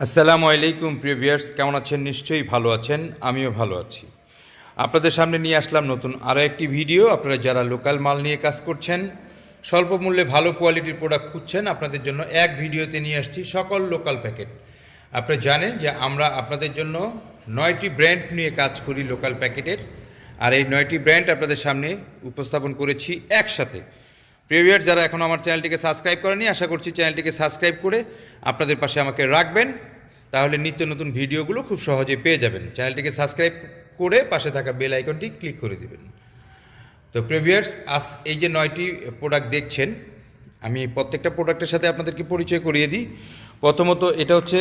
আসসালামু আলাইকুম প্রিভিয়ার্স, কেমন আছেন? নিশ্চয়ই ভালো আছেন, আমিও ভালো আছি। আপনাদের সামনে নিয়ে আসলাম নতুন আরও একটি ভিডিও। আপনারা যারা লোকাল মাল নিয়ে কাজ করছেন, স্বল্প মূল্যে ভালো কোয়ালিটির প্রোডাক্ট খুঁজছেন, আপনাদের জন্য এক ভিডিওতে নিয়ে আসছি সকল লোকাল প্যাকেট। আপনারা জানেন যে আমরা আপনাদের জন্য 9টি ব্র্যান্ড নিয়ে কাজ করি লোকাল প্যাকেটের, আর এই 9টি ব্র্যান্ড আপনাদের সামনে উপস্থাপন করেছি একসাথে। প্রিভিয়ার যারা এখন আমার চ্যানেলটিকে সাবস্ক্রাইব করেনি, আশা করছি চ্যানেলটিকে সাবস্ক্রাইব করে আপনাদের পাশে আমাকে রাখবেন, তাহলে নিত্য নতুন ভিডিওগুলো খুব সহজে পেয়ে যাবেন। চ্যানেলটিকে সাবস্ক্রাইব করে পাশে থাকা বেল আইকনটি ক্লিক করে দিবেন। তো প্রিভিয়ার্স, আজ এই যে 9টি প্রোডাক্ট দেখছেন, আমি প্রত্যেকটা প্রোডাক্টের সাথে আপনাদেরকে পরিচয় করিয়ে দিই। প্রথমত এটা হচ্ছে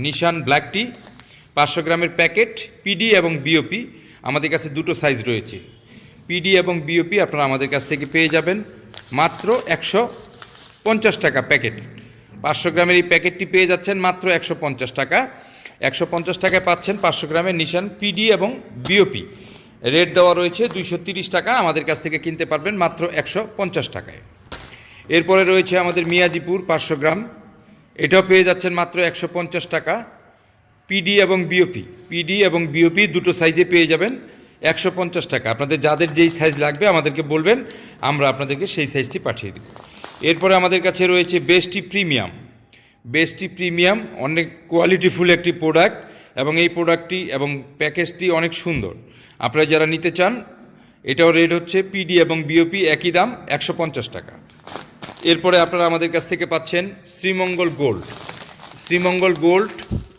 নিশান ব্ল্যাক টি, 500 গ্রামের প্যাকেট, পিডি এবং বিওপি। আমাদের কাছে দুটো সাইজ রয়েছে। পিডি এবং বিওপি আপনারা আমাদের কাছ থেকে পেয়ে যাবেন মাত্র 150 টাকা প্যাকেট। 500 গ্রামের এই প্যাকেটটি পেয়ে যাচ্ছেন মাত্র 150 টাকা। 150 টাকায় পাচ্ছেন 500 গ্রামের নিশান পিডি এবং বিওপি। রেট দেওয়া রয়েছে 230 টাকা। আমাদের কাছ থেকে কিনতে পারবেন মাত্র 150 টাকায়। এরপরে রয়েছে আমাদের মিয়াজিপুর 500 গ্রাম, এটাও পেয়ে যাচ্ছেন মাত্র 150 টাকা। পিডি এবং বিওপি দুটো সাইজে পেয়ে যাবেন 150 টাকা। আপনাদের যাদের যেই সাইজ লাগবে আমাদেরকে বলবেন, আমরা আপনাদেরকে সেই সাইজটি পাঠিয়ে দেব। এরপরে আমাদের কাছে রয়েছে বেস্টি প্রিমিয়াম, অনেক কোয়ালিটিফুল একটি প্রোডাক্ট, এবং এই প্রোডাক্টটি এবং প্যাকেজটি অনেক সুন্দর। আপনারা যারা নিতে চান, এটাও রেট হচ্ছে পিডি এবং বিওপি একই দাম, 150 টাকা। এরপরে আপনারা আমাদের কাছ থেকে পাচ্ছেন শ্রীমঙ্গল গোল্ড,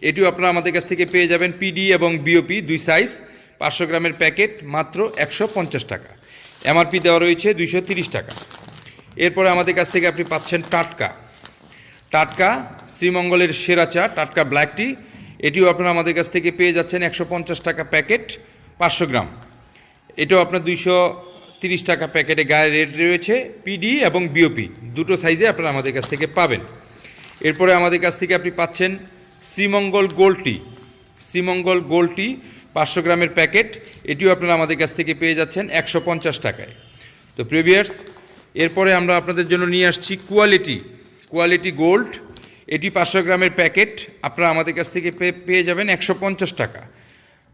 এটিও আপনারা আমাদের কাছ থেকে পেয়ে যাবেন পিডি এবং বিওপি দুই সাইজ, 500 গ্রামের প্যাকেট, মাত্র 150 টাকা। এমআরপি দেওয়া রয়েছে 230 টাকা। এরপরে আমাদের কাছ থেকে আপনি পাচ্ছেন টাটকা শ্রীমঙ্গলের সেরা চা, টাটকা ব্ল্যাক টি, এটিও আপনারা আমাদের কাছ থেকে পেয়ে যাচ্ছেন 150 টাকা প্যাকেট, 500 গ্রাম। এটাও আপনার 230 টাকা প্যাকেটে গায়ে রেট রয়েছে। পিডি এবং বিওপি দুটো সাইজে আপনারা আমাদের কাছ থেকে পাবেন। এরপরে আমাদের কাছ থেকে আপনি পাচ্ছেন শ্রীমঙ্গল গোল্ড টি, 500 গ্রামের প্যাকেট, এটিও আপনারা আমাদের কাছ থেকে পেয়ে যাচ্ছেন 150 টাকায়। তো প্রিভিয়ার্স, এরপরে আমরা আপনাদের জন্য নিয়ে আসছি কোয়ালিটি গোল্ড, এটি 500 গ্রামের প্যাকেট, আপনারা আমাদের কাছ থেকে পেয়ে যাবেন 150 টাকা।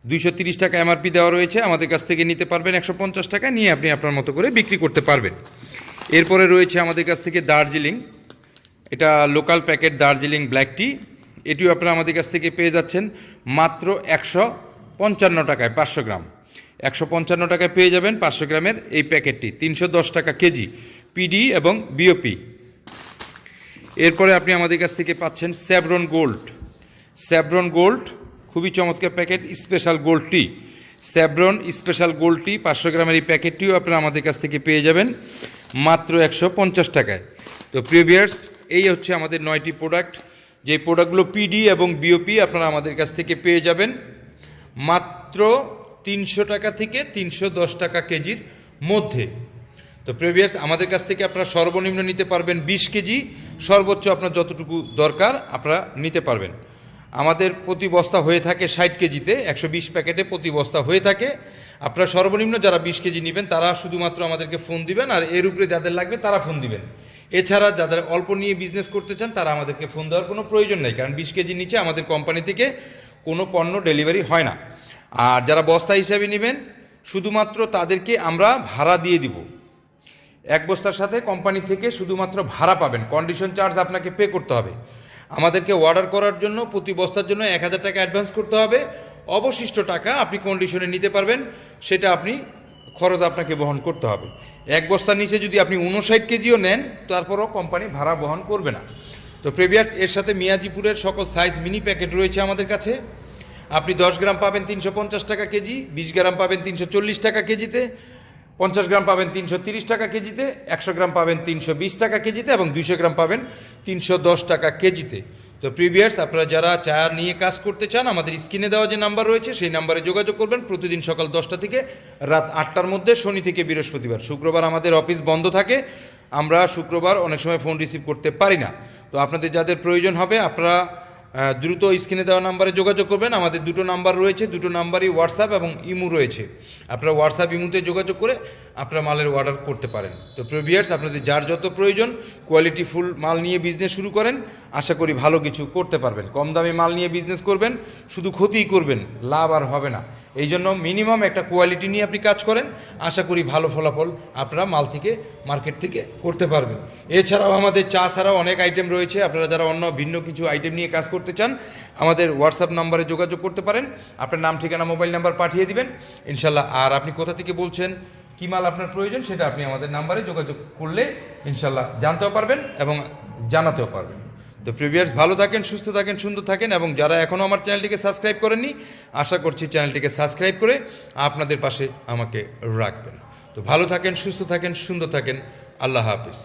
230 টাকা এমআরপি দেওয়া রয়েছে। আমাদের কাছ থেকে নিতে পারবেন 150 টাকা, নিয়ে আপনি আপনার মতো করে বিক্রি করতে পারবেন। এরপরে রয়েছে আমাদের কাছ থেকে দার্জিলিং, এটা লোকাল প্যাকেট দার্জিলিং ব্ল্যাক টি, এটিও আপনারা আমাদের কাছ থেকে পেয়ে যাচ্ছেন মাত্র 155 টাকায় 500 গ্রাম। 155 টাকায় পেয়ে যাবেন 500 গ্রামের এই প্যাকেটটি, 310 টাকা কেজি, পিডি এবং বিওপি। এরপরে আপনি আমাদের কাছ থেকে পাচ্ছেন স্যাভরন গোল্ড, খুবই চমৎকার প্যাকেট, স্পেশাল গোল্ড টি, স্যাভরন স্পেশাল গোল্ড টি, 500 গ্রামের এই প্যাকেটটিও আপনারা আমাদের কাছ থেকে পেয়ে যাবেন মাত্র 150 টাকায়। তো প্রিভিয়ার্স, এই হচ্ছে আমাদের 9টি প্রোডাক্ট। যে প্রোডাক্টগুলো পিডি এবং বিওপি আপনারা আমাদের কাছ থেকে পেয়ে যাবেন মাত্র 300 টাকা থেকে 310 টাকা কেজির মধ্যে। তো প্রিভিয়াস, আমাদের কাছ থেকে আপনারা সর্বনিম্ন নিতে পারবেন 20 কেজি, সর্বোচ্চ আপনার যতটুকু দরকার আপনারা নিতে পারবেন। আমাদের প্রতি বস্তা হয়ে থাকে 60 কেজিতে, 120 প্যাকেটে প্রতি বস্তা হয়ে থাকে। আপনারা সর্বনিম্ন যারা 20 কেজি নেবেন তারা শুধুমাত্র আমাদেরকে ফোন দিবেন, আর এর উপরে যাদের লাগবে তারা ফোন দিবেন। এছাড়া যাদের অল্প নিয়ে বিজনেস করতে চান তারা আমাদেরকে ফোন দেওয়ার কোনো প্রয়োজন নেই, কারণ 20 কেজি নিচে আমাদের কোম্পানি থেকে কোনো পণ্য ডেলিভারি হয় না। আর যারা বস্তা হিসাবে নেবেন, শুধুমাত্র তাদেরকে আমরা ভাড়া দিয়ে দিব। এক বস্তার সাথে কোম্পানি থেকে শুধুমাত্র ভাড়া পাবেন, কন্ডিশন চার্জ আপনাকে পে করতে হবে। আমাদেরকে অর্ডার করার জন্য প্রতি বস্তার জন্য 1000 টাকা অ্যাডভান্স করতে হবে। অবশিষ্ট টাকা আপনি কন্ডিশনে নিতে পারবেন, সেটা আপনি খরচ আপনাকে বহন করতে হবে। এক বস্তার নিচে যদি আপনি 59 কেজিও নেন, তারপরও কোম্পানি ভাড়া বহন করবে না। তো প্রিভিয়াস, এর সাথে মিয়াজিপুরের সকল সাইজ মিনি প্যাকেট রয়েছে আমাদের কাছে। আপনি 10 গ্রাম পাবেন 350 টাকা কেজি, 20 গ্রাম পাবেন 340 টাকা কেজিতে, 50 গ্রাম পাবেন 330 টাকা কেজিতে, 100 গ্রাম পাবেন 320 টাকা কেজিতে, এবং 200 গ্রাম পাবেন 310 টাকা কেজিতে। তো প্রিভিয়ার্স, আপনারা যারা চা নিয়ে কাজ করতে চান, আমাদের স্ক্রিনে দেওয়া যে নাম্বার রয়েছে সেই নাম্বারে যোগাযোগ করবেন। প্রতিদিন সকাল 10টা থেকে রাত 8টার মধ্যে, শনি থেকে বৃহস্পতিবার। শুক্রবার আমাদের অফিস বন্ধ থাকে, আমরা শুক্রবার অনেক সময় ফোন রিসিভ করতে পারি না। তো আপনাদের যাদের প্রয়োজন হবে, আপনারা দ্রুত স্ক্রিনে দেওয়া নাম্বারে যোগাযোগ করবেন। আমাদের দুটো নাম্বার রয়েছে, দুটো নাম্বারই হোয়াটসঅ্যাপ এবং ইমো রয়েছে। আপনারা হোয়াটসঅ্যাপ ইমোতে যোগাযোগ করে আপনারা মালের অর্ডার করতে পারেন। তো ভিউয়ার্স, আপনাদের যার যত প্রয়োজন কোয়ালিটি ফুল মাল নিয়ে বিজনেস শুরু করেন, আশা করি ভালো কিছু করতে পারবেন। কম দামে মাল নিয়ে বিজনেস করবেন, শুধু ক্ষতিই করবেন, লাভ আর হবে না। এই জন্য মিনিমাম একটা কোয়ালিটি নিয়ে আপনি কাজ করেন, আশা করি ভালো ফলাফল আপনারা মাল থেকে মার্কেট থেকে করতে পারবেন। এছাড়াও আমাদের চা ছাড়াও অনেক আইটেম রয়েছে। আপনারা যারা অন্য ভিন্ন কিছু আইটেম নিয়ে কাজ করতে চান, আমাদের হোয়াটসঅ্যাপ নাম্বারে যোগাযোগ করতে পারেন। আপনার নাম, ঠিকানা, মোবাইল নাম্বার পাঠিয়ে দিবেন ইনশাল্লাহ। আর আপনি কোথা থেকে বলছেন, কী মাল আপনার প্রয়োজন, সেটা আপনি আমাদের নাম্বারে যোগাযোগ করলে ইনশাল্লাহ জানতেও পারবেন এবং জানাতেও পারবেন। তো ভিউয়ার্স, ভালো থাকেন, সুস্থ থাকেন, সুন্দর থাকেন, এবং যারা এখনও আমার চ্যানেলটিকে সাবস্ক্রাইব করেননি, আশা করছি চ্যানেলটিকে সাবস্ক্রাইব করে আপনাদের পাশে আমাকে রাখবেন। তো ভালো থাকেন, সুস্থ থাকেন, সুন্দর থাকেন। আল্লাহ হাফিজ।